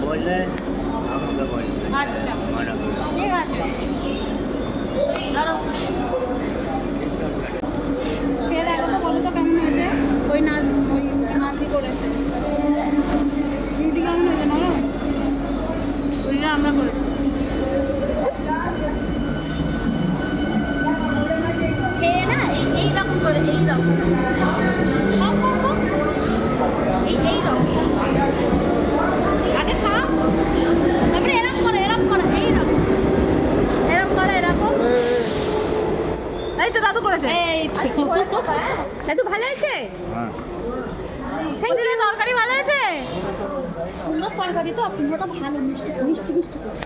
বললে আমাকে বলবে। আচ্ছা ঠিক আছে। খেয়ে দেখো তো, বলো তো কেমন হয়েছে। ওই নাতি করেছে রুটি, কেমন হয়েছে নরম? রুটিটা আমরা করেছি। খেয়ে না এইরকম করে, এইরকম এইরকম আগে খা, তারপরে এরকম করে, এরকম করে, এইরকম এরকম করে, এরকম। এই তো দাদু করেছে। দাদু ভালো হয়েছে? হ্যাঁ দিদি তরকারি ভালো হয়েছে। কুমড়োর তরকারি তো কুমড়োটা ভালো মিষ্টি মিষ্টি মিষ্টি করে।